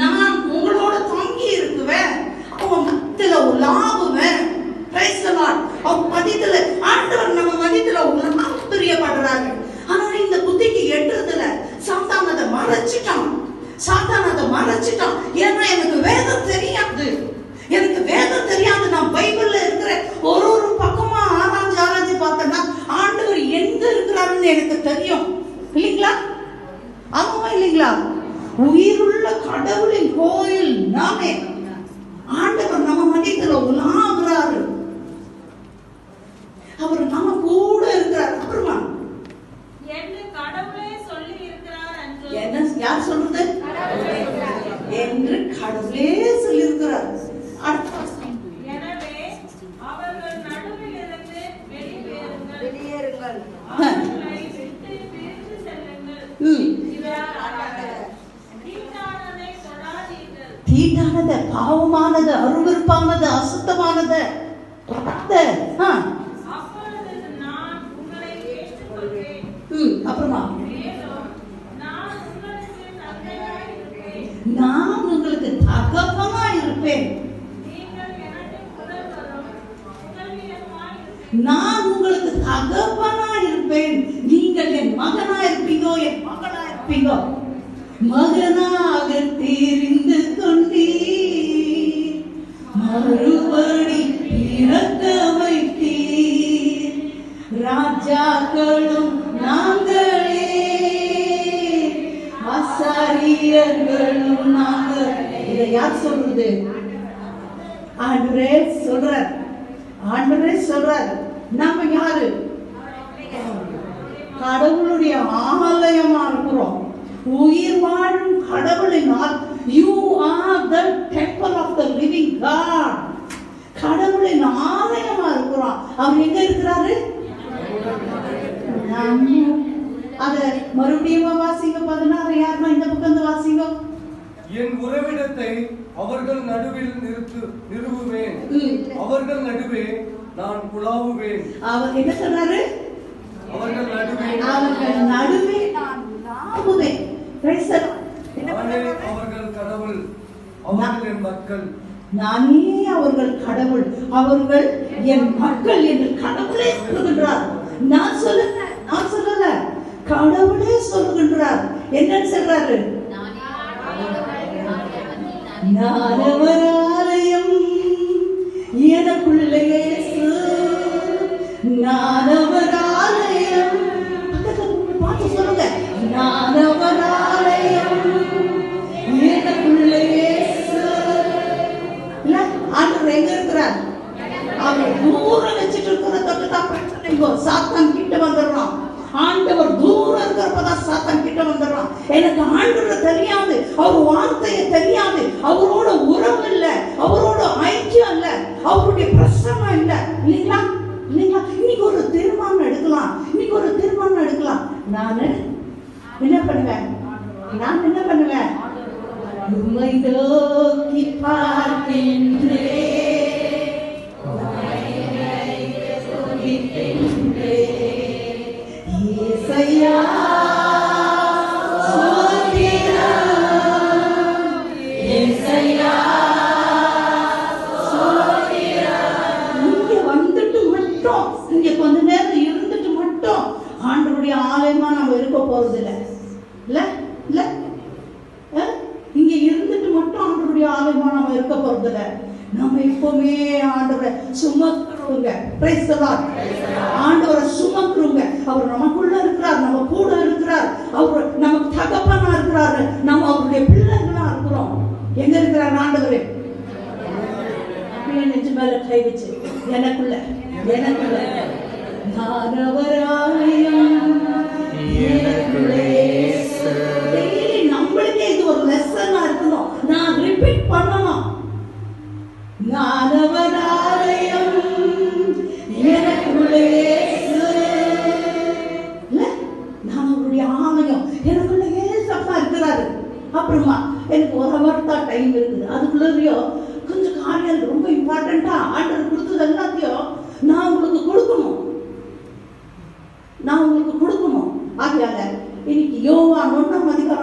நான் உங்களோட தங்கி இருக்குவேன், அவன் மத்தியில உலாவுவேன். அவன் மதியத்துல ஆண்டவர் நம்ம மதியத்துல உலாவு பிரியப்படுறாரு. ஆனா இந்த புத்திக்கு எட்டுறதுல சாத்தான் அதை மறைச்சிட்டான். ஏன்னா எனக்கு வேதம் தெரியாது, நான் பைபிள்ல இருக்கிற ஒரு பக்கமா ஆராய்ச்சி பார்த்தேன்னா ஆண்டவர் எங்க இருக்கிறாருன்னு எனக்கு தெரியும். இல்லைங்களா? ஆமாமா இல்லைங்களா? உயிருள்ள கடவுளின் கோயில் நாமே. ஆண்டவர் நம்ம மதியத்துல உலாவுறாரு, அவர் நம்ம கூட இருக்கிறார். அப்புறமா என்ன யார் சொல்றது என்று கடவுளே சொல்லியிருக்கிறார். தீட்டானது, பாவமானது, அருவருப்பானது, அசுத்தமானது அப்புறமா நான் உங்களுக்கு தகப்பனா இருப்பேன். நான் உங்களுக்கு தகப்பனா இருப்பேன், நீங்கள் என் மகனா இருப்பீங்கோ, என் மகளா இருப்பீங்கோ. மகனாக தெரிந்து கொண்டீர், மறுபடி பிறக்க வைத்தீர். ராஜாக்களும் நாங்களே, ஆசாரியர்களும் நாங்கள். இதை யார் சொல்றது? ஆண்டவரே சொல்றார். நம்ம யாரு? கடவுளுடைய ஆலயமா இருக்கிறோம். உயிர் வாழும் கடவுளினால் you are the temple of the living God. கடவுளின் ஆலயமா இருக்கிறோம். அவர் எங்க இருக்கிறாரு? அத மறுபடியும் வாசிங்க. 16 யாருமா இந்த பக்கம் வாசிங்க. என் உறவிடத்தை அவர்கள் நடுவில் நிறுவுவேன், அவர்கள் நடுவே நான் உலாவுவேன். அவர் என்ன சொல்றாரு? அவர்கள் நடுவே நான் உலாவுவேன். அவர்கள் கடவுள், அவர்கள் என் மக்கள். நானே அவர்கள் கடவுள், அவர்கள் என் மக்கள் என்று கடவுளே சொல்லுகின்றார். நான் சொல்லல, கடவுளே சொல்லுகின்றார். என்ன சொல்றாரு? நான் அவர் ஆலயம், எனக்குள்ளே இயேசு. நான் அவர் ஆலயம். பார்த்து சொல்லுங்க. நான் அவர் ஆலயம், எனக்குள்ளே இயேசு. இல்ல, ஆண்டவர் எங்க இருக்கிறார்? அவர் தூரம் வச்சுட்டு இருக்கிறதான் பிரச்சனை. சாத்தான் கிட்ட வந்துடுறான். ஆண்டவர் தூரம் இருக்கிறப்பதான் சாத்தான் கிட்ட வந்துடுறான். எனக்கு ஆண்டவர் தெரியாது, அவர் வார்த்தையை தெரியாது, அவரோட உறவு இல்லை, அவரோட ஐக்கியம் இல்லை, அவருடைய பிரசன்னம் இல்லை. இல்லைங்களா? இன்னைக்கு ஒரு தீர்மானம் எடுக்கலாம். நான் என்ன பண்ணுவேன்? உம்மை நோக்கி பார்க்கின்றேன், இயேசையா இங்க கொஞ்ச நேரம் இருந்துட்டு மட்டும் ஆண்டவருடைய ஆலயமா நம்ம இருக்க போறது இல்ல. இங்க இருந்துட்டு மட்டும் ஆண்டவருடைய ஆலயமா நம்ம இருக்க போறது இல்ல. நம்ம எப்பவுமே ஆண்டவரை சுமக்குறோங்க. Praise the Lord. ஆண்டவரை சுமக்குறோங்க. அவர் நமக்குள்ள இருக்கிறார், நம்ம கூட இருக்கிறார், அவர் நமக்கு தகப்பனா இருக்கிறாரு, நம்ம அவருடைய பிள்ளைகளா இருக்கிறோம். எங்க இருக்கிறார் ஆண்டவரே? அப்படியே நெஞ்சு மேல கை வச்சு எனக்குள்ள நான் அவர் ஆலயம், டெய்லி நம்மளுக்கே இது ஒரு லெசனா இருக்கணும். நான் ரிப்பீட் பண்ணணும். நான் அவர் ஆலயம், எனக்குள்ளே நான் அவருடைய ஆலயம், எனக்குள்ளே சப்பா இருக்கிறாரு. அப்புறமா எனக்கு 1 hour தான் டைம் இருக்குது. அதுக்குள்ளேயோ கொஞ்சம் காரியம் ரொம்ப இம்பார்ட்டண்டா ஆர்டர் கொடுத்தது எல்லாத்தையும் நான் உங்களுக்கு கொடுக்கணும். ஆகையால இன்னைக்கு யோவான் 1ஆம் அதிகாரம்